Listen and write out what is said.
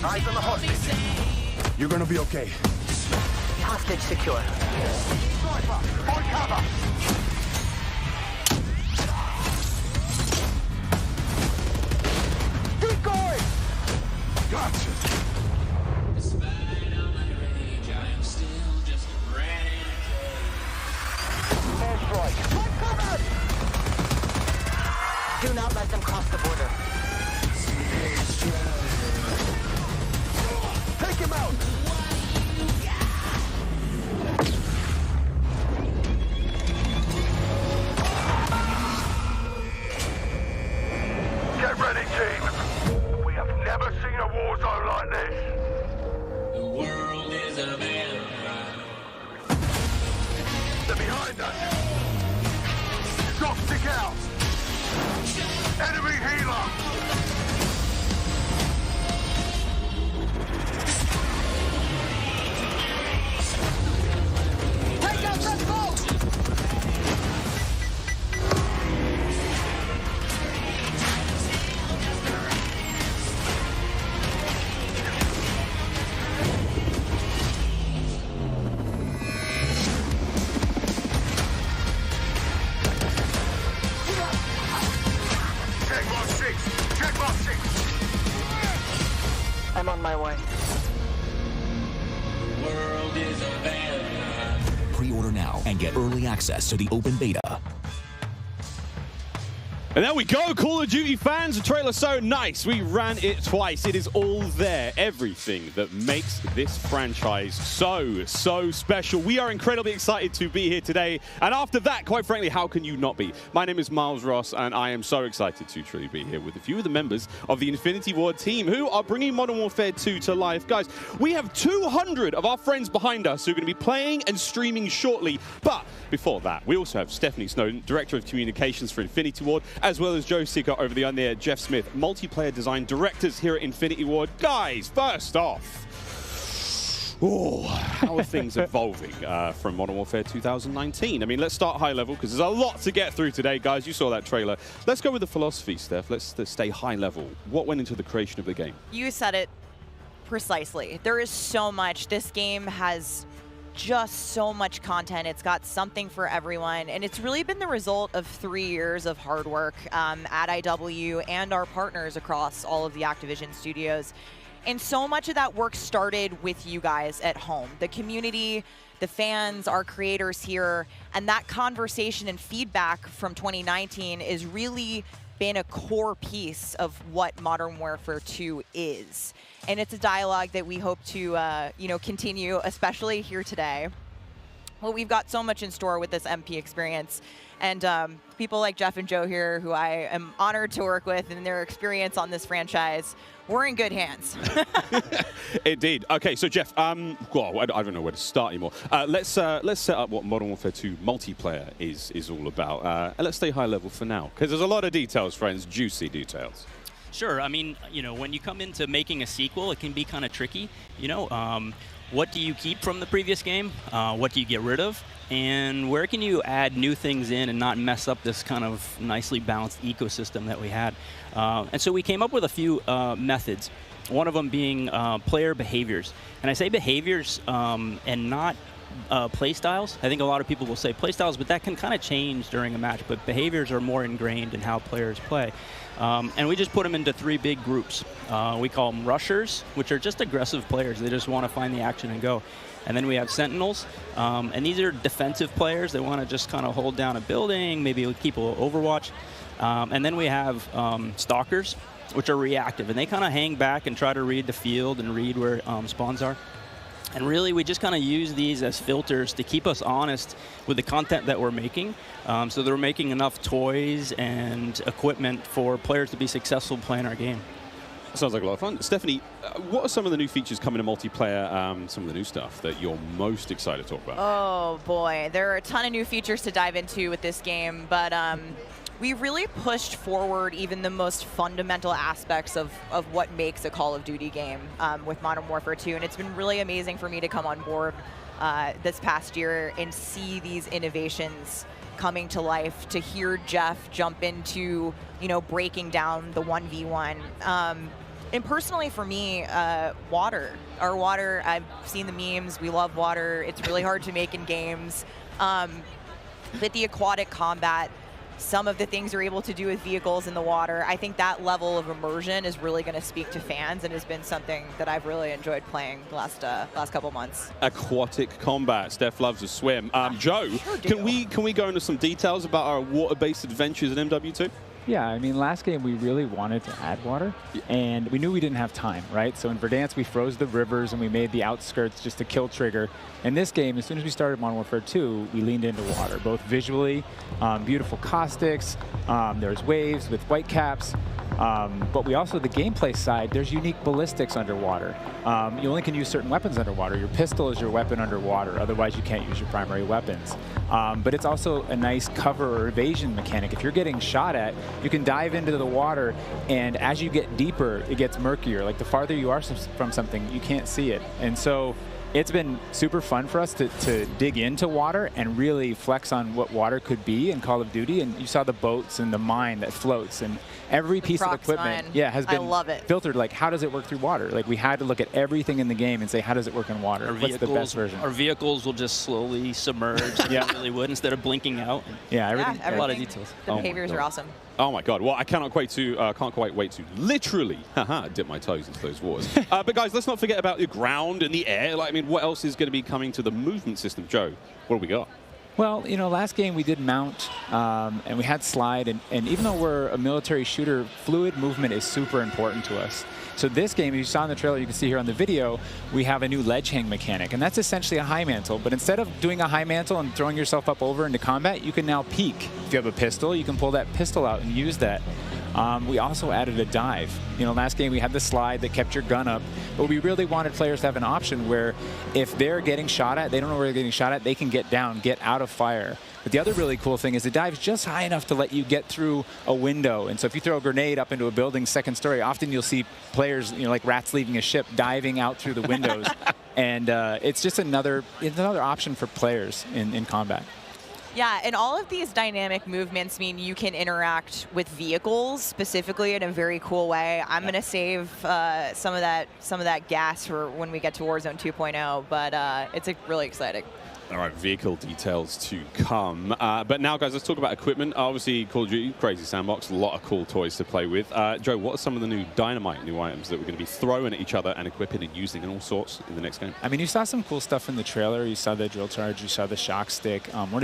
Eyes on the hostage. You're gonna be okay. Hostage secure. Sniper, find cover. Keep going. Gotcha. Despite all my rage, I am still just a renegade. Airstrike. Find cover. Do not let them cross the border. Take him out. Get ready, team. We have never seen a war zone like this. The world is a vampire. They're behind us. Stop, stick out. Enemy healer. Take out that boat. Check box 6. Check box 6. I'm on my way. The world is a vampire. Pre-order now and get early access to the open beta. And there we go, Call of Duty fans. The trailer so nice. We ran it twice. It is all there. Everything that makes this franchise so special. We are incredibly excited to be here today. And after that, quite frankly, how can you not be? My name is Miles Ross, and I am so excited to truly be here with a few of the members of the Infinity Ward team who are bringing Modern Warfare 2 to life. Guys, we have 200 of our friends behind us who are going to be playing and streaming shortly. But before that, we also have Stephanie Snowden, Director of Communications for Infinity Ward, as well as Joe Seeker over the there, Jeff Smith, Multiplayer Design Directors here at Infinity Ward. Guys, first off, how are things evolving from Modern Warfare 2019? I mean, let's start high level because there's a lot to get through today, guys. You saw that trailer. Let's go with the philosophy, Steph. Let's stay high level. What went into the creation of the game? You said it precisely. There is so much. This game has just so much content. It's got something for everyone, and it's really been the result of 3 years of hard work at IW and our partners across all of the Activision studios. And so much of that work started with you guys at home, the community, the fans, our creators here, and that conversation and feedback from 2019 is really been a core piece of what Modern Warfare 2 is. And it's a dialogue that we hope to continue, especially here today. Well, we've got so much in store with this MP experience. And people like Jeff and Joe here, who I am honored to work with, and their experience on this franchise, we're in good hands. Indeed. Okay, so Jeff, well, I don't know where to start anymore. Let's set up what Modern Warfare 2 multiplayer is all about. And let's stay high level for now, because there's a lot of details, friends, juicy details. Sure. I mean, when you come into making a sequel, it can be kind of tricky. What do you keep from the previous game? What do you get rid of? And where can you add new things in and not mess up this kind of nicely balanced ecosystem that we had? And so we came up with a few methods, one of them being player behaviors. And I say behaviors and not play styles. I think a lot of people will say play styles, but that can kind of change during a match. But behaviors are more ingrained in how players play. And we just put them into 3 big groups. We call them rushers, which are just aggressive players. They just want to find the action and go. And then we have sentinels, and these are defensive players. They want to just kind of hold down a building, maybe keep a little overwatch. And then we have stalkers, which are reactive, and they kind of hang back and try to read the field and read where spawns are. And really, we just kind of use these as filters to keep us honest with the content that we're making. So they're making enough toys and equipment for players to be successful playing our game. Sounds like a lot of fun. Stephanie, what are some of the new features coming to multiplayer, some of the new stuff that you're most excited to talk about? Oh boy, there are a ton of new features to dive into with this game, but we really pushed forward even the most fundamental aspects of what makes a Call of Duty game with Modern Warfare 2, and it's been really amazing for me to come on board this past year and see these innovations coming to life, to hear Jeff jump into, breaking down the 1v1. And personally for me, water. Our water, I've seen the memes, we love water. It's really hard to make in games. But the aquatic combat, some of the things you're able to do with vehicles in the water, I think that level of immersion is really going to speak to fans and has been something that I've really enjoyed playing the last couple months. Aquatic combat. Steph loves a swim. Joe, Sure do. can we go into some details about our water-based adventures in MW2? Yeah, I mean, last game we really wanted to add water, and we knew we didn't have time, right? So in Verdansk, we froze the rivers and we made the outskirts just to kill trigger. In this game, as soon as we started Modern Warfare 2, we leaned into water, both visually, beautiful caustics, there's waves with white caps, but we also, the gameplay side, there's unique ballistics underwater. You only can use certain weapons underwater. Your pistol is your weapon underwater, otherwise you can't use your primary weapons. But it's also a nice cover or evasion mechanic. If you're getting shot at, you can dive into the water, and as you get deeper, it gets murkier. Like the farther you are from something, you can't see it. And so it's been super fun for us to dig into water and really flex on what water could be in Call of Duty. And you saw the boats and the mine that floats, and every piece of equipment has been filtered. Like, how does it work through water? Like, we had to look at everything in the game and say, how does it work in water? What's the best version? Our vehicles will just slowly submerge like they really would instead of blinking out. Yeah, everything. A lot of details. The behaviors are awesome. Oh my God! Well, I can't quite wait to literally dip my toes into those waters. But guys, let's not forget about the ground and the air. Like, I mean, what else is going to be coming to the movement system? Joe, what do we got? Well, you know, last game we did mount, and we had slide, and even though we're a military shooter, fluid movement is super important to us. So this game, as you saw in the trailer, you can see here on the video, we have a new ledge hang mechanic, and that's essentially a high mantle. But instead of doing a high mantle and throwing yourself up over into combat, you can now peek. If you have a pistol, you can pull that pistol out and use that. We also added a dive. You know, last game we had the slide that kept your gun up, but we really wanted players to have an option where if they're getting shot at, they don't know where they're getting shot at, they can get down, get out of fire. But the other really cool thing is the dive's just high enough to let you get through a window. And so if you throw a grenade up into a building's second story, often you'll see players, you know, like rats leaving a ship, diving out through the windows. And it's just another option for players in combat. Yeah, and all of these dynamic movements mean you can interact with vehicles specifically in a very cool way. I'm going to save some of that gas for when we get to Warzone 2.0, but it's really exciting. All right, vehicle details to come. But now, guys, let's talk about equipment. Obviously, Call of Duty, crazy sandbox, a lot of cool toys to play with. Joe, what are some of the new dynamite new items that we're going to be throwing at each other and equipping and using in all sorts in the next game? I mean, you saw some cool stuff in the trailer. You saw the drill charge, you saw the shock stick. One